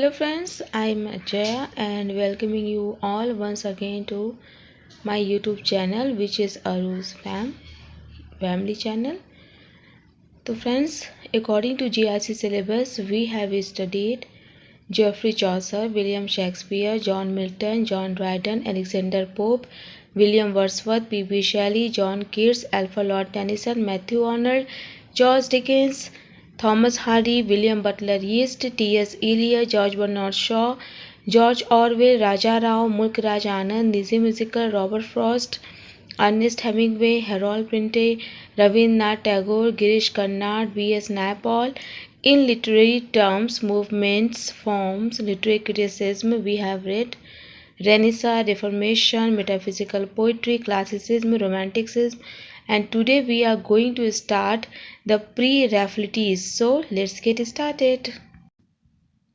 Hello friends, I'm Jaya and welcoming you all once again to my YouTube channel which is Aru's family channel. So friends, according to GRC syllabus, we have studied Geoffrey Chaucer, William Shakespeare, John Milton, John Dryden, Alexander Pope, William Wordsworth, P.B. Shelley, John Keats, Alfred Lord Tennyson, Matthew Arnold, George Dickens, Thomas Hardy, William Butler Yeats, T.S. Eliot, George Bernard Shaw, George Orwell, Raja Rao, Mulk Raj Anand, Nizam Musical, Robert Frost, Ernest Hemingway, Harold Pinte, Rabindranath Tagore, Girish Karnad, B.S. Naipaul. In literary terms, movements, forms, literary criticism, we have read Renaissance, Reformation, metaphysical poetry, classicism, romanticism, and today we are going to start the pre-Raphaelites. So let's get started.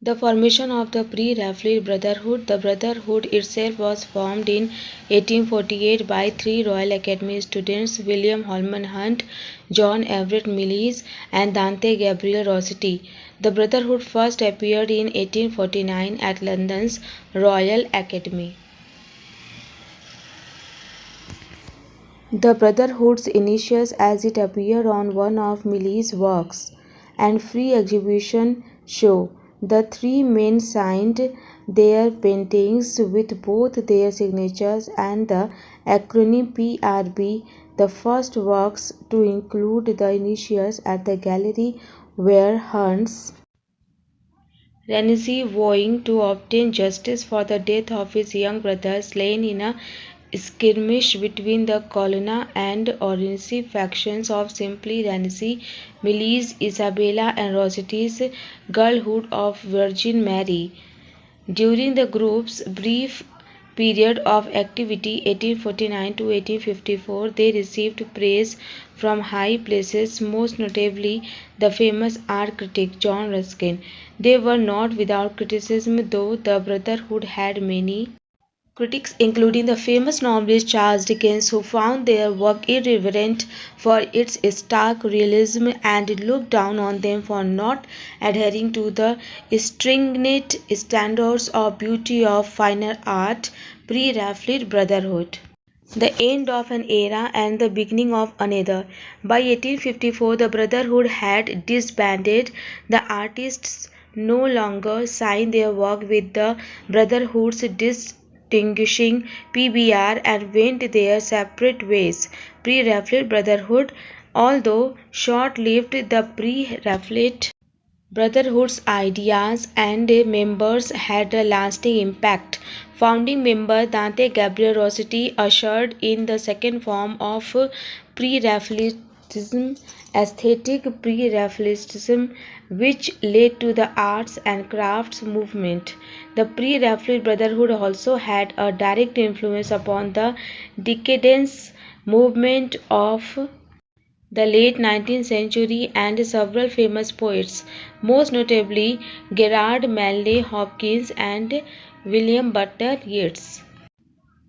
The formation of the Pre-Raphaelite Brotherhood. The Brotherhood itself was formed in 1848 by three Royal Academy students, William Holman Hunt, John Everett Millais, and Dante Gabriel Rossetti. The Brotherhood first appeared in 1849 at London's Royal Academy. The Brotherhood's initials as it appeared on one of Millais' works, and free exhibition show. The three men signed their paintings with both their signatures and the acronym PRB. The first works to include the initials at the gallery were Hunt's Renzi, vowing to obtain justice for the death of his young brother slain in a skirmish between the Colonna and Orense factions of simply Renzi, Millais, Isabella, and Rossetti's girlhood of Virgin Mary. During the group's brief period of activity 1849 to 1854, they received praise from high places, most notably the famous art critic John Ruskin. They were not without criticism, though the Brotherhood had many critics, including the famous novelist Charles Dickens, who found their work irreverent for its stark realism and looked down on them for not adhering to the stringent standards of beauty of finer art. Pre-Raphaelite Brotherhood. The end of an era and the beginning of another. By 1854, the Brotherhood had disbanded. The artists no longer signed their work with the Brotherhood's distinguishing PBR and went their separate ways. Pre-Raphaelite Brotherhood. Although short-lived, the Pre-Raphaelite Brotherhood's ideas and members had a lasting impact. Founding member Dante Gabriel Rossetti ushered in the second form of Pre-Raphaelitism, aesthetic Pre-Raphaelitism, which led to the arts and crafts movement. The Pre-Raphaelite Brotherhood also had a direct influence upon the decadence movement of the late 19th century and several famous poets, most notably Gerard Manley Hopkins and William Butler Yeats.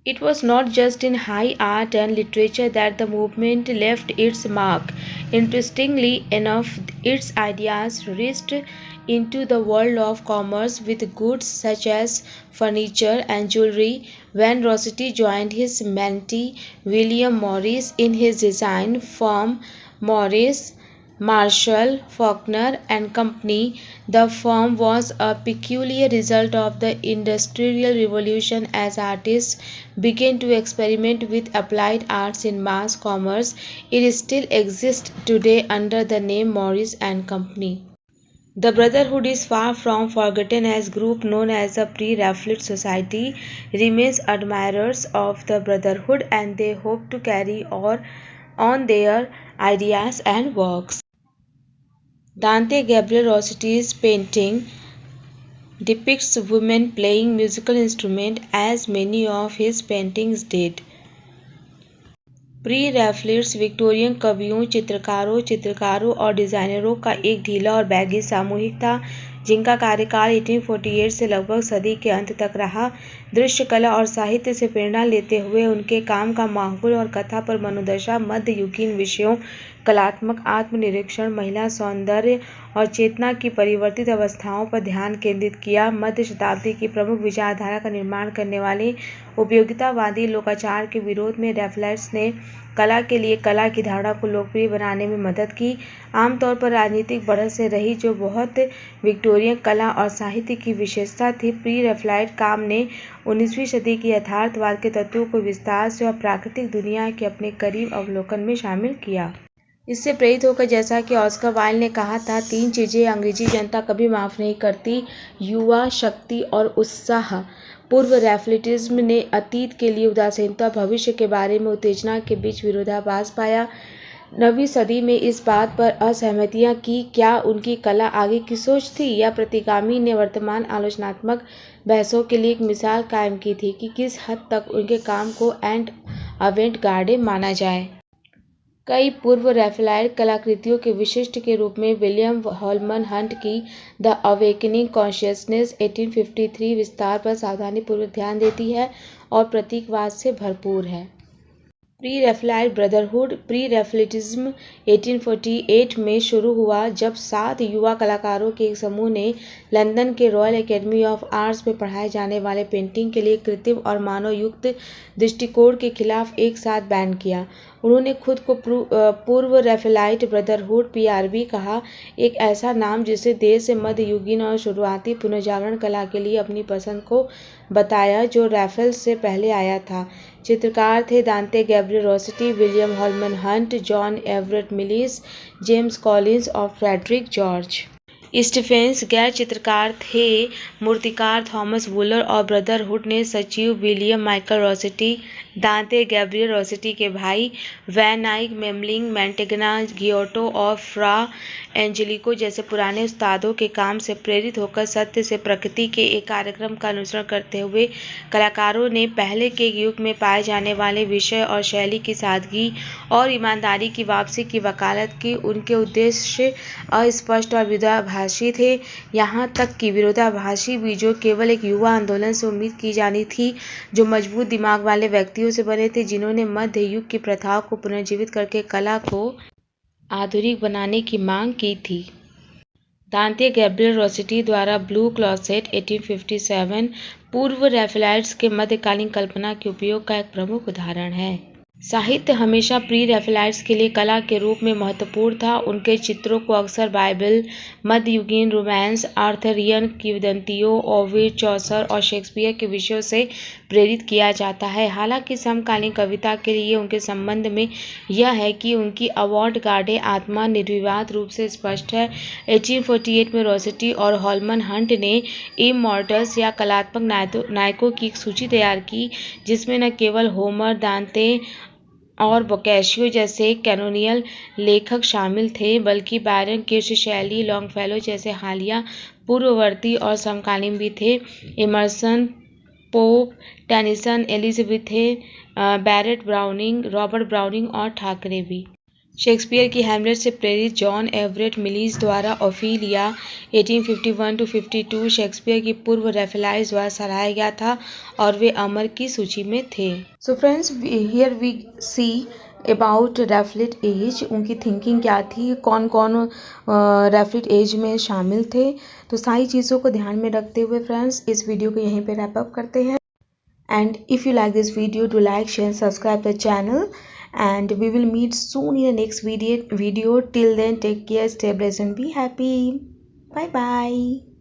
It was not just in high art and literature that the movement left its mark. Interestingly enough, its ideas reached into the world of commerce with goods such as furniture and jewelry. When Rossetti joined his mentee William Morris in his design firm Morris, Marshall, Faulkner and Company, the firm was a peculiar result of the Industrial Revolution as artists began to experiment with applied arts in mass commerce. It still exists today under the name Morris and Company. The Brotherhood is far from forgotten as group known as the Pre-Raphaelite Society remains admirers of the Brotherhood and they hope to carry on their ideas and works. Dante Gabriel Rossetti's painting depicts women playing musical instruments as many of his paintings did. Pre-Raphaelites Victorian कवियों, चित्रकारों और डिजाइनरों का एक ढीला और baggy सामूहिक था जिनका कार्यकाल 1848 से लगभग सदी के अंत तक रहा। दृश्य कला और साहित्य से प्रेरणा लेते हुए उनके काम का माहौल और कथा पर मनोदशा, मध्ययुगीन विषयों, कलात्मक आत्मनिरीक्षण, महिला सौंदर्य और चेतना की परिवर्तित अवस्थाओं पर ध्यान केंद्रित किया। मध्य शताब्दी की प्रमुख विचारधारा का निर्माण करने वाले उपयोगितावादी लोकाचार के विरोध में रैफलेट्स ने कला के लिए कला की धारणा को लोकप्रिय बनाने में मदद की, आमतौर पर राजनीतिक बढ़त से रही, जो बहुत विक्टोरियन कला और साहित्य की विशेषता थी। प्री रैफलेट काम ने 19वीं सदी के यथार्थवाद के तत्वों को विस्तार से और प्राकृतिक दुनिया के अपने करीब अवलोकन में शामिल किया। इससे प्रेरित होकर, जैसा कि ऑस्कर वाइल्ड ने कहा था, 3 चीजें अंग्रेजी जनता कभी माफ नहीं करती: युवा शक्ति और उत्साह। पूर्व रैफलेटिज्म ने अतीत के लिए उदासीनता, भविष्य के बारे में उत्तेजना के बीच विरोधाभास पाया। 9वीं सदी में इस बात पर असहमतियां कि क्या उनकी कला आगे की सोच थी या प्रतिगामी ने वर्तमान आलोचनात्मक बहसों के लिए एक मिसाल कायम की थी कि किस हद तक उनके काम को अवेंट गार्डे माना जाए। कई पूर्व रैफलेट कलाकृतियों के विशिष्ट के रूप में विलियम हॉलमन हंट की द अवेकनिंग कॉन्शियसनेस 1853 विस्तार पर सावधानीपूर्वक ध्यान देती है और प्रतीकवाद से भरपूर है। Pre-Raphaelite brotherhood. Pre-Raphaelitism 1848 में शुरू हुआ, जब 7 युवा कलाकारों के एक समूह ने लंदन के रॉयल एकेडमी ऑफ आर्ट्स में पढ़ाए जाने वाले पेंटिंग के लिए कृत्रिम और मानवयुक्त दृष्टिकोण के खिलाफ एक साथ बैंड किया। उन्होंने खुद को पूर्व रैफलेट ब्रदरहुड (PRB) कहा, एक ऐसा नाम जिससे देर से मध्ययुगीन और शुरुआती पुनर्जागरण कला के लिए अपनी पसंद को बताया, जो रैफल्स से पहले आया था। चित्रकार थे Dante Gabriel Rossetti, William Holman Hunt, John Everett Millais, James Collins और फ्रेडरिक जॉर्ज स्टीफेंस। गैर चित्रकार थे मूर्तिकार थॉमस वुलर और ब्रदरहुड ने सचिव विलियम माइकल रॉसेटी, दांते गैब्रियल रॉसेटी के भाई वैन आइक, मेमलिंग, मैंटेगना, गियोटो और फ्रा एंजेलिको जैसे पुराने उस्तादों के काम से प्रेरित होकर सत्य से प्रकृति के एक कार्यक्रम का अनुसरण करते हुए कलाकारों ने पहले के युग में पाए जाने वाले विषय और शैली की सादगी और ईमानदारी की वापसी की वकालत की। उनके उद्देश्य अस्पष्ट और विरोधाभासी थे, यहाँ तक कि विरोधाभासी भी, जो केवल एक युवा आंदोलन से उम्मीद की जानी थी जो मजबूत दिमाग वाले व्यक्तियों से बने थे, जिन्होंने मध्य युग की प्रथाओं को पुनर्जीवित करके कला को आधुनिक बनाने की मांग की थी। दांते गैब्रियल रॉसेटी द्वारा ब्लू क्लोसेट 1857 पूर्व रैफलेट्स के मध्यकालीन कल्पना के उपयोग का एक प्रमुख उदाहरण है। साहित्य हमेशा प्री रैफलेट्स के लिए कला के रूप में महत्वपूर्ण था। उनके चित्रों को अक्सर बाइबल, मध्ययुगीन रोमांस, आर्थरियन किंवदंतियों, ओविड, चौसर और शेक्सपियर के विषयों से प्रेरित किया जाता है। हालांकि समकालीन कविता के लिए उनके संबंध में यह है कि उनकी अवॉर्ड गार्डे आत्मा निर्विवाद रूप से स्पष्ट है। 1848 में रॉसेटी और हॉलमन हंट ने इमॉर्टल्स या कलात्मक नायकों की एक सूची तैयार की, जिसमें न केवल होमर, दांते और बोकाशियो जैसे कैनोनियल लेखक शामिल थे, बल्कि बायरन, किर्श, शैली, लॉन्गफेलो जैसे हालिया, पूर्ववर्ती और समकालीन भी थे। Emerson, Pope, Tennyson, Elizabeth Barrett Browning, Robert Browning और ठाकरे भी। शेक्सपियर की हैमलेट से प्रेरित जॉन एवरेट मिलिस द्वारा ओफेलिया 1851-52 शेक्सपियर की पूर्व रैफलेट्स द्वारा सराहा गया था और वे अमर की सूची में थे। So friends, here we see about Raphaelite age, उनकी थिंकिंग क्या थी, कौन कौन रैफलेट एज में शामिल थे। तो सारी चीज़ों को ध्यान में रखते हुए फ्रेंड्स, इस वीडियो को यहीं पे रैप अप करते हैं। And if you like this video, do like, share and subscribe the channel, and we will meet soon in the next video. Till then, take care, stay blessed and be happy. Bye bye.